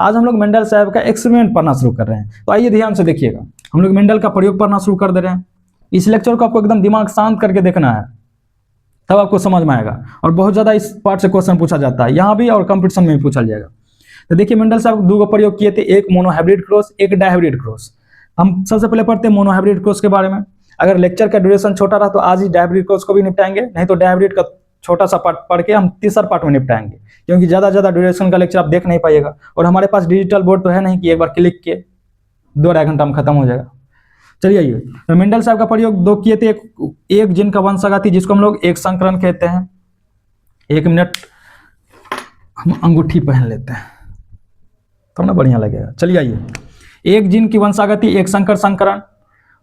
आज हम लोग मेंडल साहब का एक्सपेरिमेंट पढ़ना शुरू कर रहे हैं। तो आइए ध्यान से देखिएगा, हम लोग मेंडल का प्रयोग पढ़ना शुरू कर दे रहे हैं। इस लेक्चर को आपको एकदम दिमाग शांत करके देखना है, तब आपको समझ में आएगा। और बहुत ज़्यादा इस पार्ट से क्वेश्चन पूछा जाता है, यहाँ भी और कंपटीशन में भी पूछा जाएगा। तो देखिए, मेंडल साहब दो प्रयोग किए थे, एक मोनोहाइब्रिड क्रॉस, एक डायहाइब्रिड क्रॉस। हम सबसे पहले पढ़ते हैं मोनोहाइब्रिड क्रॉस के बारे में। अगर लेक्चर का ड्यूरेशन छोटा रहा तो आज ही डायहाइब्रिड क्रॉस को भी निपटाएंगे, नहीं तो डायहाइब्रिड का छोटा सा पार्ट पढ़ के हम तीसरा पार्ट में निपटाएंगे, क्योंकि ज़्यादा ड्यूरेशन का लेक्चर आप देख नहीं पाइएगा। और हमारे पास डिजिटल बोर्ड तो है नहीं कि एक बार क्लिक किए 2-2.5 घंटा में खत्म हो जाएगा। चलिए आइए, तो मेंडल साहब का प्रयोग दो किए थे। एक जीन का वंशगति जिसको हम लोग एक संकरण कहते हैं। 1 मिनट हम अंगूठी पहन लेते हैं तो ना बढ़िया लगेगा। चलिए आइए, एक जीन की वंशागति एक संकर संकरण,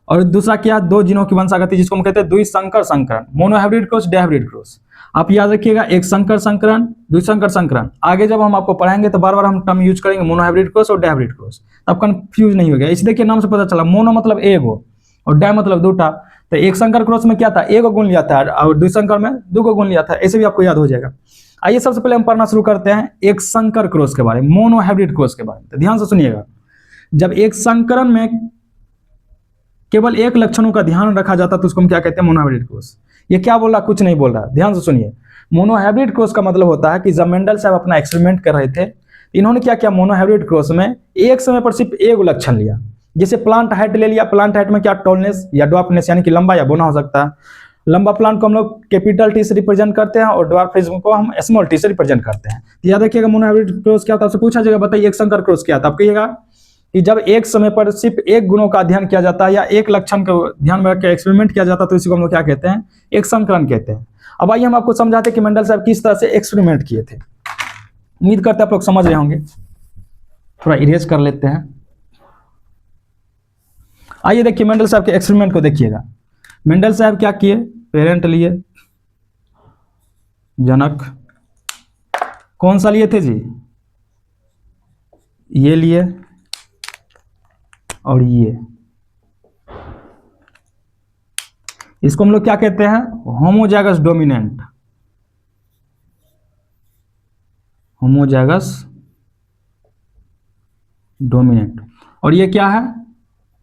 और दूसरा क्या, 2 जीनों की वंशागति जिसको हम कहते हैं द्विसंकर संकरण। Monohybrid cross, dihybrid cross. आप याद रखिएगा, एक संकर संकरण, द्विसंकर संकरण। आगे जब हम आपको पढ़ाएंगे तो बार बार हम टर्म यूज करेंगे मोनोहाइब्रिड क्रॉस और डायहाइब्रिड क्रॉस, तब कंफ्यूज नहीं होगा। इस देखिए नाम से पता चला, मोनो मतलब एगो और डाय मतलब दूटा। तो एक संकर क्रॉस में क्या था, एगो गुण लिया था, और द्विसंकर में 2 गुण लिया था। ऐसे भी आपको याद हो जाएगा। आइए सबसे पहले हम पढ़ना शुरू करते हैं एक संकर क्रॉस के बारे में, मोनोहाइब्रिड क्रॉस के बारे में। तो ध्यान से सुनिएगा, जब एक संकरण में केवल एक लक्षणों का ध्यान रखा जाता तो उसको हम क्या कहते हैं, मोनोहाइब्रिड क्रॉस। ये क्या बोल रहा, कुछ नहीं बोल रहा, ध्यान से सुनिए। मोनोहाइब्रिड क्रॉस का मतलब होता है कि जब मेंडल साहब अपना एक्सपेरिमेंट कर रहे थे, इन्होंने क्या किया, मोनोहाइब्रिड क्रॉस में एक समय पर सिर्फ एक लक्षण लिया। जैसे प्लांट हाइट ले लिया, प्लांट हाइट में क्या, टॉलनेस या ड्वार्फनेस, यानी कि लंबा या बोना हो सकता है। लंबा प्लांट को हम लोग कैपिटल टी से रिप्रेजेंट करते हैं और ड्वार्फिज्म को हम स्मॉल टी से रिप्रेजेंट करते हैं। याद रखिएगा, मोनोहाइब्रिड क्रॉस क्या होता है, आपसे पूछा जाएगा बताइए एक संकर क्रॉस क्या था, आप कहिएगा कि जब एक समय पर सिर्फ एक गुणों का अध्ययन किया जाता है या एक लक्षण को ध्यान में रख के एक्सपेरिमेंट किया जाता है तो इसी को हम लोग क्या कहते हैं, एक संकरण कहते हैं। अब आइए हम आपको समझाते हैं कि मेंडल साहब किस तरह से एक्सपेरिमेंट किए थे। उम्मीद करते हैं आप लोग समझ रहे होंगे। थोड़ा इरेज कर लेते हैं। आइए देखिए, मेंडल साहब के एक्सपेरिमेंट को देखिएगा। मेंडल साहब क्या किए, पेरेंट लिए, जनक कौन सा लिए थे जी, ये लिए और ये, इसको हम लोग क्या कहते हैं, होमोजाइगस डोमिनेंट, होमोजाइगस डोमिनेंट। और ये क्या है,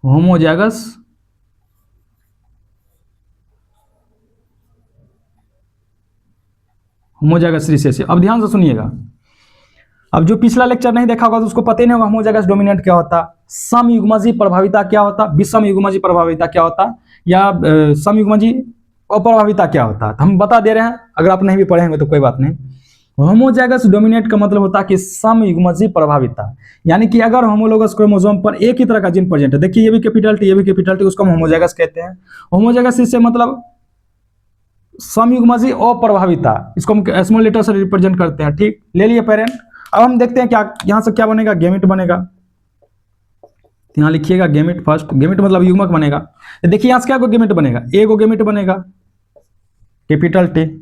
होमोजाइगस रिसेसिव। अब ध्यान से सुनिएगा, अब जो पिछला लेक्चर नहीं देखा होगा तो उसको पता ही नहीं होगा होमोजाइगस डोमिनेंट क्या होता, समयुग्मजीय प्रभाविता क्या होता, विषमयुग्मजीय प्रभाविता क्या होता, या समयुग्मजीय अप्रभाविता क्या होता। तो हम बता दे रहे हैं, अगर आप नहीं भी पढ़ेंगे तो कोई बात नहीं। होमोजाइगस डोमिनेंट का मतलब होता है कि समयुग्मजीय प्रभाविता, यानी कि अगर होमोलोगस क्रोमोसोम पर एक ही तरह का जीन प्रेजेंट है, देखिए ये भी कैपिटल टी, ये भी कैपिटल टी, उसको हम होमोजाइगस कहते हैं। होमोजाइगस इससे मतलब समयुग्मजीय अप्रभाविता, इसको हम स्मॉल लेटर से रिप्रेजेंट करते हैं। ठीक, ले लिए पेरेंट। अब हम देखते हैं क्या यहां से क्या बनेगा, गेमिट बनेगा। यहां लिखिएगा गेमिट फर्स्ट, गेमिट मतलब युग्मक बनेगा। देखिए यहां से क्या गेमिट बनेगा, एगो गेमिट बनेगा कैपिटल टी,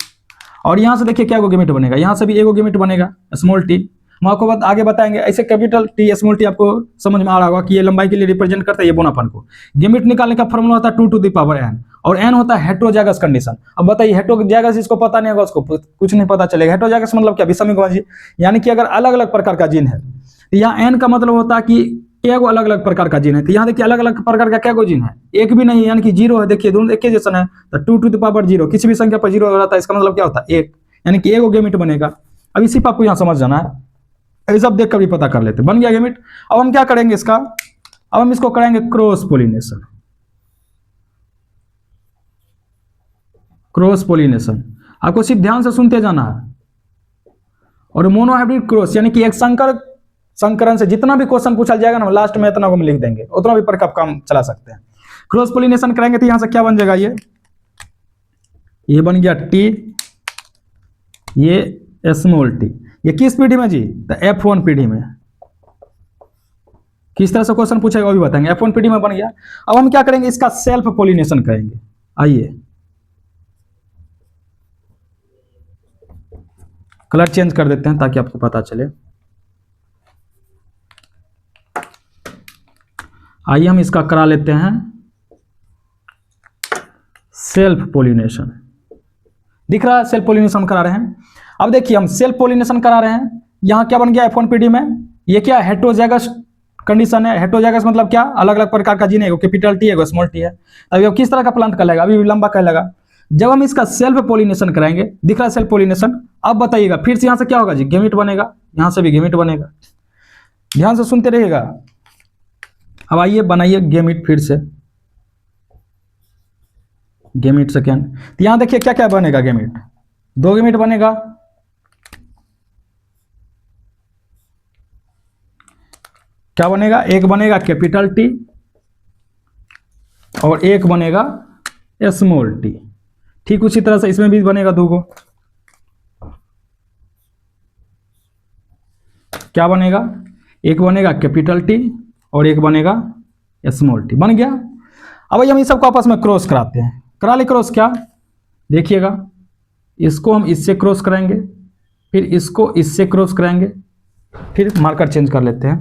और यहां से देखिए क्या गेमिट बनेगा, यहां से भी एगो गेमिट बनेगा स्मॉल टी। हम आपको आगे बताएंगे। ऐसे कैपिटल टी स्मॉल टी आपको समझ में आ रहा होगा कि ये लंबाई के लिए रिप्रेजेंट करता है, ये बोनापन को। गेमिट निकालने का फॉर्मूला होता है 2 to the power n, और n होता है हेटेरोजाइगस कंडीशन। अब बताइए हेटेरोजाइगस, इसको पता नहीं होगा, उसको कुछ नहीं पता चलेगा। हेटेरोजाइगस मतलब क्या, विषमयुग्मजीय, यानी कि अगर अलग अलग प्रकार का जीन है तो यहाँ n का मतलब होता है कि क्या अलग अलग प्रकार का जीन है। तो यहाँ देखिए अलग अलग प्रकार का क्या जीन है, एक भी नहीं, यानी कि 0 है। देखिए दोनों एक ही जैसा है, तो 2 to the power 0, किसी भी संख्या पर 0 हो रहा है, इसका मतलब क्या होता है, 1, यानी कि एगो गेमिट बनेगा। अब इसी पर आपको यहाँ समझ जाना है, ये सब देख कर भी पता कर लेते, बन गया गेमिट। अब हम क्या करेंगे इसका, अब हम इसको करेंगे क्रॉस पोलिनेशन। क्रॉस पोलिनेशन आपको सिर्फ ध्यान से सुनते जाना है। और मोनोहाइब्रिड क्रॉस यानी कि एक संकरण से जितना भी क्वेश्चन पूछा जाएगा ना, लास्ट में इतना को हम लिख देंगे, उतना भी पर काम चला सकते हैं। क्रॉस पोलिनेशन करेंगे तो यहां से क्या बन जाएगा, ये बन गया टी, ये स्मॉल टी। ये किस पीढ़ी में जी, तो F1 पीढ़ी में। किस तरह से क्वेश्चन पूछेगा वो भी बताएंगे। F1 पीढ़ी में बन गया। अब हम क्या करेंगे, इसका सेल्फ पोलिनेशन करेंगे। आइए कलर चेंज कर देते हैं ताकि आपको पता चले। आइए हम इसका करा लेते हैं सेल्फ पोलिनेशन। दिख रहा है, सेल्फ पोलिनेशन करा रहे हैं। अब देखिए हम सेल्फ पोलिनेशन करा रहे हैं, यहां क्या बन गया F1 पीढ़ी में, ये क्या हेटेरोजाइगस कंडीशन है। हेटेरोजाइगस मतलब क्या, अलग अलग प्रकार का जीन है, कैपिटल टी है, स्मॉल टी है। अभी अब किस तरह का प्लांट कहलाएगा, अभी लंबा कहलाएगा। जब हम इसका सेल्फ पोलिनेशन कराएंगे, दिख रहा है सेल्फ पोलिनेशन। अब बताइएगा फिर से यहाँ से क्या होगा जी, गेमिट बनेगा, यहाँ से भी गेमिट बनेगा। ध्यान से सुनते रहिएगा। अब आइए बनाइए गेमिट, फिर से गेमिट सेकेंड। तो यहाँ देखिए क्या क्या बनेगा गेमिट, 2 गेमिट बनेगा। क्या बनेगा, एक बनेगा कैपिटल टी और एक बनेगा स्मॉल टी। ठीक उसी तरह से इसमें भी बनेगा 2 गो। क्या बनेगा, एक बनेगा कैपिटल टी और एक बनेगा स्मॉल टी। बन गया। अब हम इस सबको आपस में क्रॉस कराते हैं। करा ले क्रॉस। क्या देखिएगा, इसको हम इससे क्रॉस कराएंगे, फिर इसको इससे क्रॉस कराएंगे, फिर मार्कर चेंज कर लेते हैं।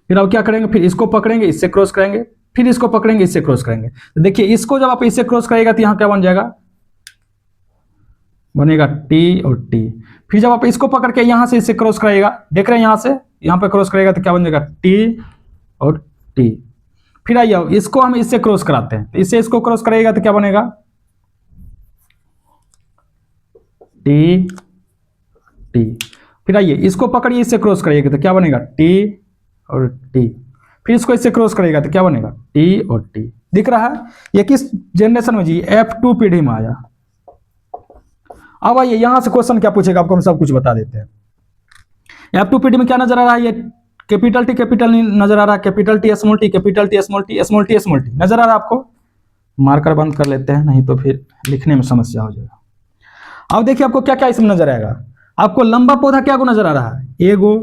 फिर अब क्या करेंगे, फिर इसको पकड़ेंगे, इससे क्रॉस कराएंगे, फिर इसको पकड़ेंगे, इससे क्रॉस करेंगे। तो देखिए इसको जब आप इससे क्रॉस करेगा तो यहाँ क्या बन जाएगा, बनेगा टी और टी। फिर जब आप इसको पकड़ के यहाँ से इससे क्रॉस कराइएगा, देख रहे हैं यहाँ से यहाँ पे क्रॉस करेगा तो क्या बन जाएगा, टी और टी। फिर आइए इसको हम इससे क्रॉस कराते हैं, इससे इसको क्रॉस कराइएगा तो क्या बनेगा, टी टी। फिर आइए इसको पकड़िए, इससे क्रॉस करिएगा तो क्या बनेगा, टी और टी। फिर इसको इससे क्रॉस करेगा तो क्या बनेगा, टी और टी। दिख रहा है। ये किस जनरेशन में जी, F2 पीढ़ी में आया। अब आइए यहां से क्वेश्चन क्या पूछेगा, आपको हम सब कुछ बता देते हैं। F2 पीढ़ी में क्या नजर आ रहा है, ये कैपिटल टी कैपिटल नजर आ रहा है, capital T small T, capital T small T, small T small T नजर आ रहा है आपको। मार्कर बंद कर लेते हैं, नहीं तो फिर लिखने में समस्या हो जाएगा। अब देखिए आपको क्या क्या इसमें नजर आएगा। आपको लंबा पौधा क्या को नजर आ रहा है, 1 गो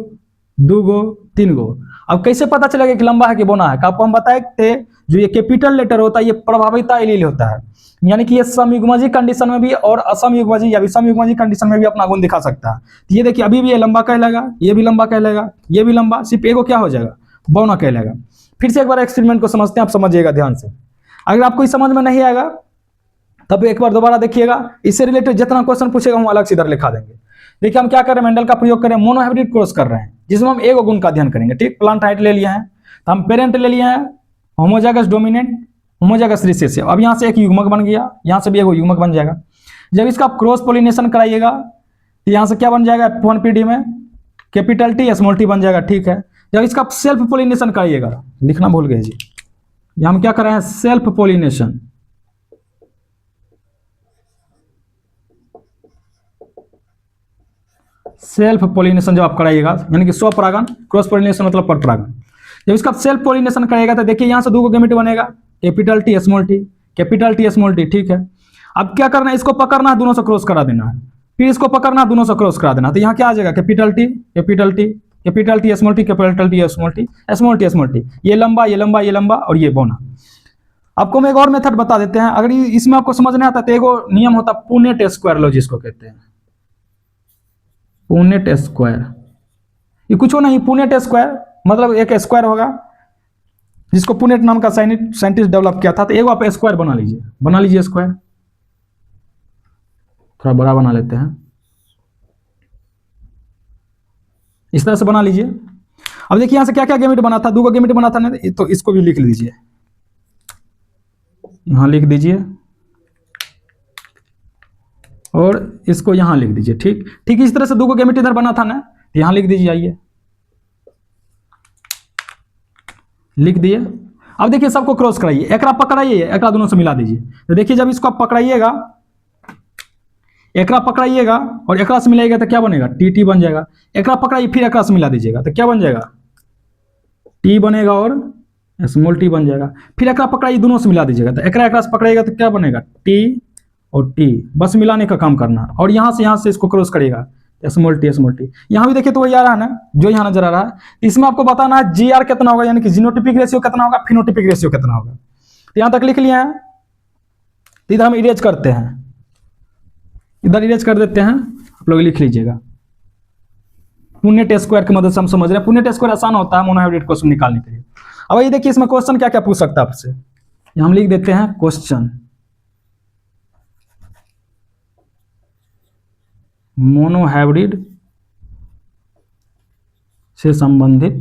2 गो 3 गो। अब कैसे पता चलेगा कि लंबा है कि बोना है, आपको हम बताए थे जो ये कैपिटल लेटर होता है ये प्रभाविता एलील होता है, यानी कि ये समयुग्मजी कंडीशन में भी और असमयुग्मजी या विषमयुग्मजी कंडीशन में भी अपना गुण दिखा सकता है। तो ये देखिए अभी भी ये लंबा कहलाएगा, ये भी लंबा कहलाएगा, ये भी लंबा, सिर्फ एगो क्या हो जाएगा, बौना कहलाएगा। फिर से एक बार एक्सपेरिमेंट को समझते हैं, आप समझिएगा ध्यान से। अगर आपको इस समझ में नहीं आएगा तब एक बार दोबारा देखिएगा, इससे रिलेटेड जितना क्वेश्चन पूछेगा हम अलग से इधर लिखा देंगे। देखिए हम क्या कर रहे हैं, मेंडल का प्रयोग कर रहे हैं, मोनोहाइब्रिड क्रॉस कर रहे हैं, जिसमें हम एक गुण का अध्ययन करेंगे। ठीक, प्लांट हाइट ले लिया है, तो हम पेरेंट ले लिया है होमोजाइगस डोमिनेंट, होमोजाइगस रिसेसिव। अब यहाँ से एक युग्मक बन गया, यहाँ से भी एक युग्मक बन जाएगा। जब इसका क्रॉस पोलिनेशन कराइएगा तो यहाँ से क्या बन जाएगा, F1 पीढ़ी में कैपिटल टी स्मॉल टी बन जाएगा। ठीक है, जब इसका सेल्फ पोलिनेशन कराइएगा, लिखना भूल गए जी, हम क्या कर रहे हैं, सेल्फ पोलिनेशन। सेल्फ पोलिनेशन जब आप कराइएगा, यानी कि स्वपरागन, क्रॉस पोलिनेशन मतलब परपरागन। जब इसका सेल्फ पोलिनेशन कराइएगा तो देखिए यहाँ से 2 गो गेमेट बनेगा, capital T small T, capital T small T. ठीक है, अब क्या करना है, इसको पकड़ना है, दोनों से क्रॉस करा देना है, फिर इसको पकड़ना है, दोनों से क्रॉस करा देना। तो यहाँ क्या आ जाएगा, capital T capital T, capital T small T, capital T small T, small T small T. ये लंबा ये लंबा ये लंबा और ये बौना। आपको हम एक और मेथड बता देते हैं, अगर इसमें आपको समझ नहीं आता तो एगो नियम होता है पुनेट स्क्वायर लॉ, जिसको कहते हैं पुनेट स्क्वायर। ये कुछ नहीं, पुनेट स्क्वायर मतलब एक स्क्वायर होगा जिसको पुनेट नाम का साइंटिस्ट डेवलप किया था। तो एगो आप स्क्वायर बना लीजिए स्क्वायर, थोड़ा बड़ा बना लेते हैं, इस तरह से बना लीजिए। अब देखिए यहां से क्या क्या गेमेट बना था, 2 गो गेमेट बना था ना, तो इसको भी लिख लीजिए, यहां लिख दीजिए और इसको यहां लिख दीजिए। ठीक ठीक इस तरह से 2 गो गेमेट इधर बना था ना, यहां लिख दीजिए। आइए लिख दिए। अब देखिए सबको क्रॉस कराइए, एकरा पकड़ाइए, एकरा दोनों से मिला दीजिए। तो देखिए जब इसको आप पकड़ाइएगा, एकरा पकड़ाइएगा और एकरा से मिलाइएगा तो क्या बनेगा, टी टी बन जाएगा। एकरा पकड़ाइए फिर एकरा से मिला दीजिएगा तो क्या बन जाएगा, टी बनेगा और स्मॉल टी बन जाएगा। फिर एकरा पकड़ाइए, दोनों से मिला दीजिएगा तो एकरा से पकड़ाइएगा तो क्या बनेगा, टी और टी। बस मिलाने का काम करना और यहाँ से इसको क्रॉस करिएगा, स्मॉल टी स्मॉल टी। यहाँ भी देखिए तो वही आ रहा है ना, जो यहाँ नजर आ रहा है। इसमें आपको बताना है GR कितना होगा, यानी कि जीनोटिपिक रेशियो कितना होगा, फिनोटिपिक रेशियो कितना होगा। तो यहाँ तक लिख लिया है, तो इधर हम इरेज करते हैं, इधर इरेज कर देते हैं, आप लोग लिख लीजिएगा। पुनेट स्क्वायर की मदद से हम समझ रहे हैं, पुनेट स्क्वायर आसान होता है मोनोहाइब्रिड क्वेश्चन निकालने के लिए। अब ये देखिए इसमें क्वेश्चन क्या क्या पूछ सकता है आपसे, हम लिख देते हैं क्वेश्चन मोनोहाइब्रिड से संबंधित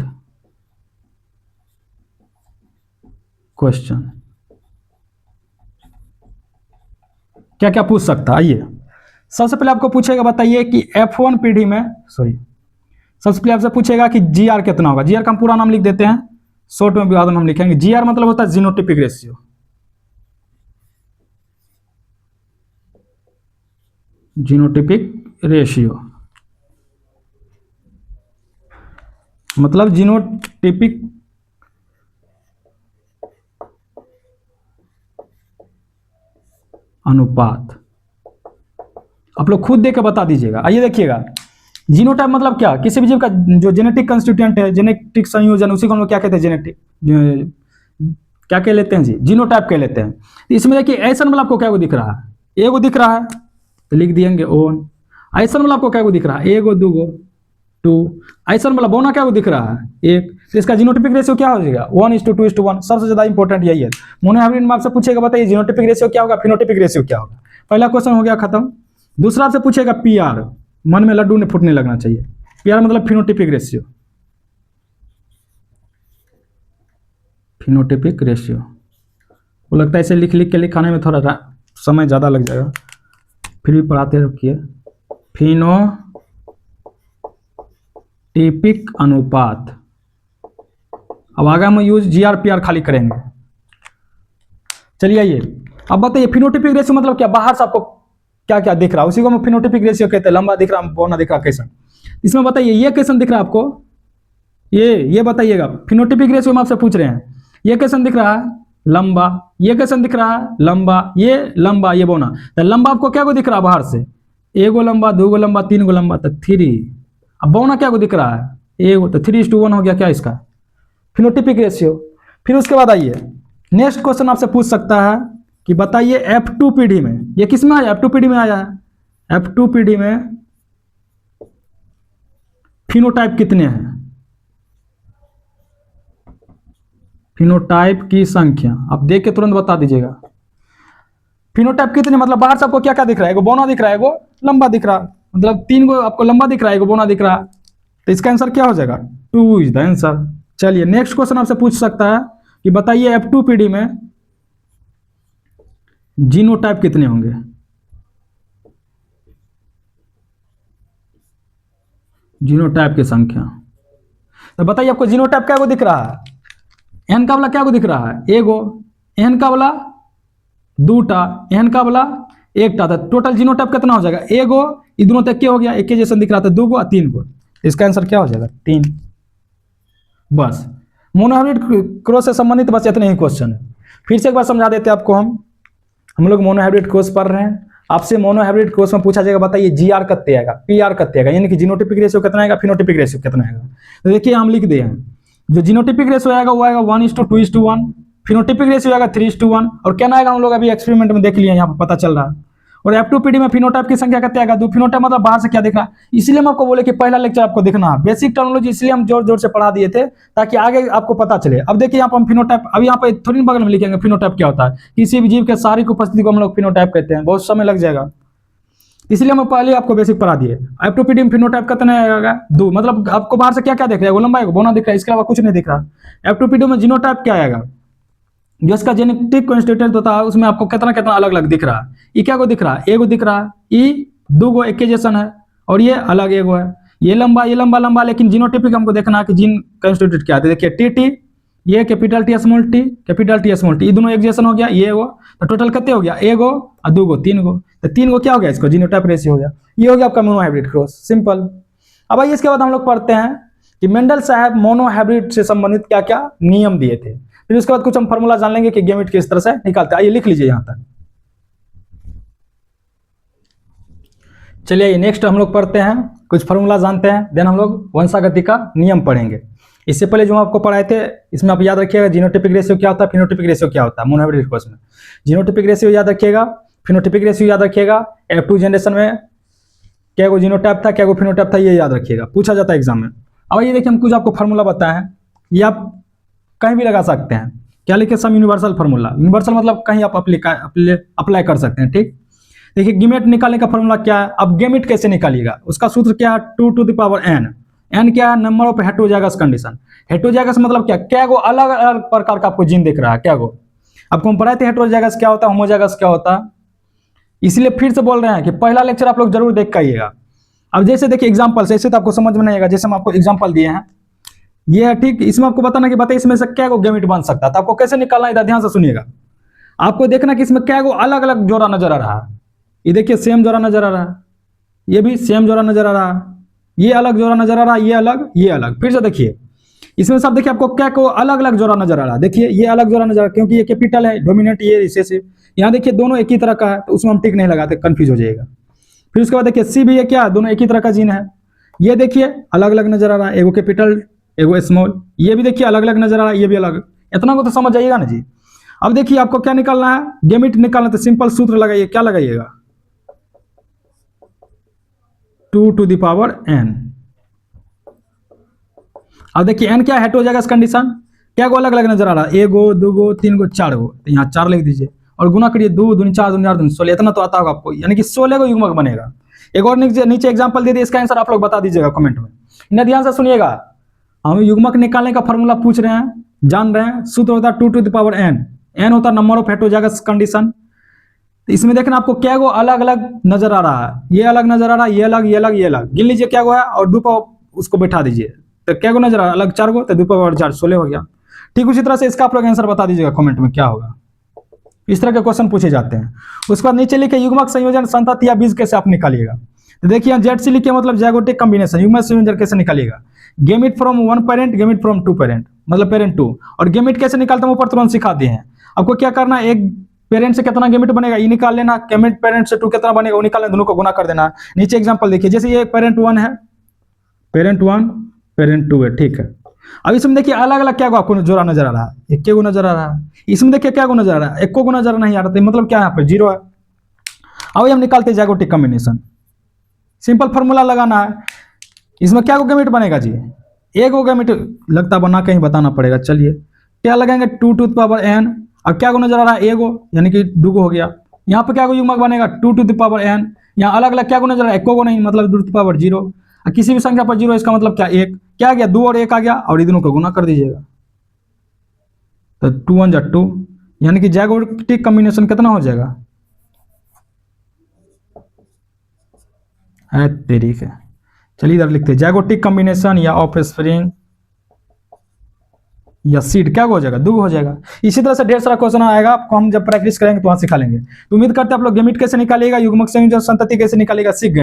क्वेश्चन क्या क्या पूछ सकता है। आइए सबसे पहले आपको पूछेगा, बताइए कि F1 पीढ़ी में, सबसे पहले आपसे पूछेगा कि GR कितना होगा। GR का हम पूरा नाम लिख देते हैं, शॉर्ट में विवाद में हम लिखेंगे। GR मतलब होता है जीनोटिपिक रेशियो। जीनोटिपिक रेशियो मतलब जीनोटिपिक अनुपात। आप लोग खुद देख के बता दीजिएगा। आइए देखिएगा, जीनोटाइप मतलब क्या, किसी भी जीव का जो जेनेटिक कंस्टिट्यूएंट है, जेनेटिक संयोजन, उसी को हम लोग क्या कहते हैं, जेनेटिक क्या कह लेते हैं जी, जीनोटाइप कह लेते हैं। इसमें देखिए ऐसा मतलब आपको क्या को दिख रहा है, एगो दिख रहा है तो लिख दिएंगे ओन। ऐसा मतलब आपको क्या को दिख रहा है, एगो दूगो टू। ऐसा मतलब बोना क्या को दिख रहा है, एक। तो इसका जीनोटिपिक रेशियो क्या हो जाएगा, 1:2:1। सबसे ज्यादा इंपॉर्टेंट यही है। मोनोहाइब्रिड में आपसे पूछेगा, बताइए जीनोटिपिक रेशियो क्या होगा, फिनोटिपिक रेशियो क्या होगा। पहला क्वेश्चन हो गया खत्म। दूसरा आपसे पूछेगा PR, मन में लड्डू ने फूटने लगना चाहिए। PR मतलब फिनोटिपिक रेशियो, फिनोटिपिक रेशियो। वो लगता है इसे लिख लिख के लिखाने में थोड़ा समय ज़्यादा लग जाएगा, फिर भी पढ़ाते रखिए। फिनोटिपिक अनुपात। अब आगे हम यूज GR PR खाली करेंगे। चलिए आइए अब बताइए फिनोटिपिक रेशियो मतलब क्या, बाहर से आपको क्या क्या दिख रहा है उसी को हम फिनोटिपिक रेशियो कहते हैं। लंबा दिख रहा, बौना दिख रहा, कैसन। इसमें बताइए ये कैसन दिख रहा है आपको, ये बताइएगा। फिनोटिपिक रेशियो में आपसे पूछ रहे हैं, ये कैसन दिख रहा है, लंबा। ये कैसन दिख रहा है, लंबा। ये लंबा, ये बौना। तो लंबा आपको क्या को दिख रहा है बाहर से, एगो लंबा, दूगो लंबा, तीन गो लंबा, तो 3। अब बौना क्या को दिख रहा है, एगो, तो 3:1 हो गया क्या इसका फिनोटिपिक रेशियो। फिर उसके बाद आइए नेक्स्ट क्वेश्चन आपसे पूछ सकता है कि बताइए F2 पीढ़ी में, ये किस में आया, F2 पीढ़ी में आया है। F2 पीढ़ी में फिनोटाइप कितने हैं, फिनोटाइप की संख्या आप देख के तुरंत बता दीजिएगा। फिनोटाइप कितने मतलब बाहर से आपको क्या क्या दिख रहा है, एगो बौना दिख रहा है, एगो लंबा दिख रहा है, मतलब 3 गो आपको लंबा दिख रहा है, एगो बौना दिख रहा है। तो इसका आंसर क्या हो जाएगा, 2 इज द आंसर। चलिए नेक्स्ट क्वेश्चन आपसे पूछ सकता है कि बताइए F2 पीढ़ी में जीनोटाइप कितने होंगे। जीनोटाइप की संख्या। तो बताइए आपको जीनोटाइप क्या को दिख रहा है, एन का वाला क्या को दिख रहा है, एगो, एन का वाला 2टा, एन का वाला 1टा। था टोटल जीनोटाइप कितना हो जाएगा, एगो, ये दोनों तक क्या हो गया, एक के जैसा दिख रहा था, 2 गो और 3 गो। इसका आंसर क्या हो जाएगा, 3। बस मोनोहाइब्रिड क्रॉस से संबंधित बस इतने ही क्वेश्चन है। फिर से एक बार समझा देते हैं आपको। हम लोग मोनोहाइब्रिड क्रॉस पढ़ रहे हैं। आपसे मोनोहाइब्रिड क्रॉस में पूछा जाएगा, बताइए GR कितने आएगा, PR कितने आएगा, यानी कि जीनोटिपिक रेशियो कितना आएगा, फिनोटिपिक रेशियो कितना आएगा। तो देखिए हम लिख दिए हैं, जो जीनोटिपिक रेशियो आएगा वो आएगा 1:2:1, फिनोटिपिक रेशियो आएगा 3:1, और क्या आएगा हम लोग अभी एक्सपेरिमेंट में देख लिया, यहाँ पर पता चल रहा है। और F2 पीढ़ी में फिनोटाइप की संख्या कितने आएगा, 2। फिनोटाइप मतलब बाहर से क्या दिख रहा है, इसलिए हम आपको बोले कि पहला लेक्चर आपको देखना है। बेसिक टर्मिनोलॉजी इसलिए हम जोर जोर से पढ़ा दिए थे ताकि आगे आपको पता चले। अब देखिए यहाँ पर हम फिनोटाइप, अब यहाँ पर थोड़ी बगल में लिखेंगे फिनोटाइप क्या होता है। किसी भी जीव के शारीरिक उपस्थिति को हम लोग फिनोटाइप कहते हैं, बहुत समय लग जाएगा, इसलिए हम पहले आपको बेसिक पढ़ा दिए। F2 पीढ़ी में फिनोटाइप कितना आएगा, 2। मतलब आपको बाहर से क्या क्या दिख रहा है, वो लंबा है, बौना दिख रहा है, इसके अलावा कुछ नहीं दिख रहा। F2 पीढ़ी में जीनोटाइप क्या आएगा, जो इसका जेनेटिक कॉन्स्टिट्यूएंट होता है उसमें आपको कितना कितना अलग अलग दिख रहा है। ये क्या को दिख रहा है, एगो दिख रहा है, ये 2 गो एक के जैसन है, और ये अलग एगो है। ये लंबा लंबा, लेकिन जीनोटिपिक हमको देखना है कि जीन कॉन्स्टिट्यूट क्या है। देखिए TT, ये capital T small t, capital T small t, ये दोनों एक जैसन हो गया, ये एगो, तो टोटल कितने हो गया, एगो और 2 गो, 3 गो। तो 3 गो क्या हो गया, इसको जीनोटाइप रेशियो हो गया। ये हो गया आपका मोनोहाइब्रिड क्रॉस, सिंपल। अब आइए इसके बाद हम लोग पढ़ते हैं कि मेंडल साहब मोनोहाइब्रिड से संबंधित क्या क्या नियम दिए थे। फिर उसके बाद कुछ हम फॉर्मूला जान लेंगे कि गैमेट किस तरह से निकालते हैं। आइए लिख लीजिए यहां तक। चलिए नेक्स्ट हम लोग पढ़ते हैं, कुछ फॉर्मूला जानते हैं, देन हम लोग वंशागति का नियम पढ़ेंगे। इससे पहले जो आपको पढ़ाए थे इसमें आप याद रखिएगा जीनोटिपिक रेशियो क्या होता है, फिनोटिपिक रेशियो क्या होता है। मोनोहाइब्रिड क्रॉस में जीनोटिपिक रेशियो याद रखिएगा, फिनोटिपिक रेशियो याद रखिएगा। F2 जनरेशन में क्या को जीनोटाइप था, क्या को फिनोटाइप था, ये याद रखिएगा, पूछा जाता है एग्जाम में। अब ये देखिए हम कुछ आपको फार्मूला बताए हैं, ये आप कहीं भी लगा सकते हैं। क्या लिखे, सम यूनिवर्सल फार्मूला। यूनिवर्सल मतलब कहीं आप अप्लाई कर सकते हैं, ठीक। देखिए गैमेट निकालने का फार्मूला क्या है। अब गैमेट कैसे निकालिएगा, उसका सूत्र क्या है, 2 to the power n, n क्या है, number of heterozygous condition. Heterozygous मतलब क्या गो अलग अलग प्रकार का आपको जीन दिख रहा है, क्या गो आपको हम पढ़ाए थे हेटेरोजाइगस क्या होता है, होमोजाइगस क्या होता है। इसलिए फिर से बोल रहे हैं कि पहला लेक्चर आप लोग जरूर देख के आइएगा। अब जैसे देखिए एग्जाम्पल से, ऐसे तो आपको समझ में नहीं आएगा, जैसे हम आपको एग्जाम्पल दिए हैं ये है ठीक, इसमें आपको बताना कि बताइए इसमें से क्या गो गैमेट बन सकता है। तो आपको कैसे निकालना है, इधर ध्यान से सुनिएगा। आपको देखना कि इसमें क्या गो अलग अलग जोड़ा नजर आ रहा है। ये देखिए सेम जोड़ा नजर आ रहा है, ये भी सेम जोड़ा नजर आ रहा है, ये अलग जोड़ा नजर आ रहा है, ये अलग, ये अलग। फिर से देखिए इसमें सब देखिए आपको क्या को अलग अलग जोड़ा नजर आ रहा है। देखिए ये अलग जोड़ा नजर आ रहा है क्योंकि ये कैपिटल है, डोमिनेंट ये रिसेसिव। यहाँ देखिए दोनों एक ही तरह का है, तो उसमें हम टिक नहीं लगाते, कंफ्यूज हो जाएगा। फिर उसके बाद देखिए सी भी ये क्या, दोनों एक ही तरह का जीन है। ये देखिए अलग अलग नजर आ रहा है, एगो कैपिटल एगो स्मॉल। ये भी देखिए अलग अलग नजर आ रहा है, ये भी अलग। इतना को तो समझ जाइएगा ना जी। अब देखिए आपको क्या निकालना है, गैमेट निकालना, तो सिंपल सूत्र लगाइए। क्या लगाइएगा, 2n। अब देखिए n क्या है, हेटेरोजाइगस कंडीशन। क्या गो अलग अलग नजर आ रहा है, एगो दूगो तीन गो चार गो, तो यहाँ 4 लिख दीजिए और गुना करिए, 2 दूनी 4 दूनी 8 दूनी 16। इतना तो आता होगा आपको, यानी कि 16 को युग्मक बनेगा। एक और नीचे एग्जांपल दे दिए, इसका आंसर आप लोग बता दीजिएगा कमेंट में। इन्हें ध्यान से सुनिएगा, हम युग्मक निकालने का फॉर्मूला पूछ रहे हैं, जान रहे हैं। सूत्र होता है 2n। n होता है नंबर ऑफ हेटेरोजाइगस कंडीशन। इसमें देखना आपको क्या गो अलग अलग नजर आ रहा है, ये अलग नजर आ रहा है, ये अलग, ये अलग, ये अलग। गिन लीजिए क्या गो है और 2 पर उसको बैठा दीजिए, तो क्या गो नजर आ रहा है, अलग 4 गो, तो 2 पर 4 16 हो गया। ठीक उसी तरह से इसका आप लोग आंसर बता दीजिएगा कमेंट में क्या होगा। इस तरह के क्वेश्चन पूछे जाते हैं। उसके बाद नीचे लिखे युग्मक संयोजन संतति या बीज कैसे आप निकालिएगा। तो देखिए जेड लिखे मतलब जैगोटिक कॉम्बिनेशन, युग्मक संयोजन कैसे निकालिएगा। Gamete from 1 parent, gamete from 2 parent, मतलब पेरेंट 2। और गेमिट कैसे निकालते हैं ऊपर तुरंत सिखा दिए हैं। आपको क्या करना है, एक पेरेंट से कितना गेमिट बनेगा ये निकाल लेना, गेमिट पेरेंट से 2 कितना बनेगा वो निकाल लेना, दोनों को गुना कर देना। नीचे एग्जांपल देखिए, जैसे ये पेरेंट 1 है, पेरेंट 1 पेरेंट 2 है, ठीक है। अब इसमें देखिए अलग अलग क्या को आपको जोड़ा नजर आ रहा है, एक को नजर आ रहा है। इसमें देखिए क्या को नजर आ रहा है, एक को नजर नहीं आ रहा था, मतलब क्या यहाँ पे 0 है। अब हम निकालते हैं जैगोटिक कॉम्बिनेशन। सिंपल फॉर्मूला लगाना है। इसमें क्या को गैमेट बनेगा जी, एक को गैमेट लगता बना, कहीं बताना पड़ेगा। चलिए क्या लगाएंगे, 2 टू द पावर n। अब क्या को नजर आ रहा है, एगो, यानी कि 2 हो गया। यहाँ पे क्या को युग्मक बनेगा, 2 टू द पावर n। यहाँ अलग अलग क्या को नजर आ रहा है, एक को नहीं, मतलब 2 टू द पावर 0। किसी भी संख्या पर 0, इसका मतलब क्या, 1। क्या आ गया, 2 और 1 आ गया, और ये दोनों को गुना कर दीजिएगा, तो 2 1 जा 2, यानी कि जैगोटिक कॉम्बिनेशन कितना हो जाएगा, है तेरी है। चलिए इधर लिखते हैं जैगोटिक कॉम्बिनेशन या ऑफस्प्रिंग या सीड, क्या हो जाएगा, 2 हो जाएगा। इसी तरह से ढेर सारा क्वेश्चन आएगा, आपको हम जब प्रैक्टिस करेंगे तो वहां सिखा लेंगे। तो उम्मीद करते हैं आप लोग गैमेट कैसे निकालिएगा, युग्मक संयोजन संतति कैसे निकालिएगा सीख गए।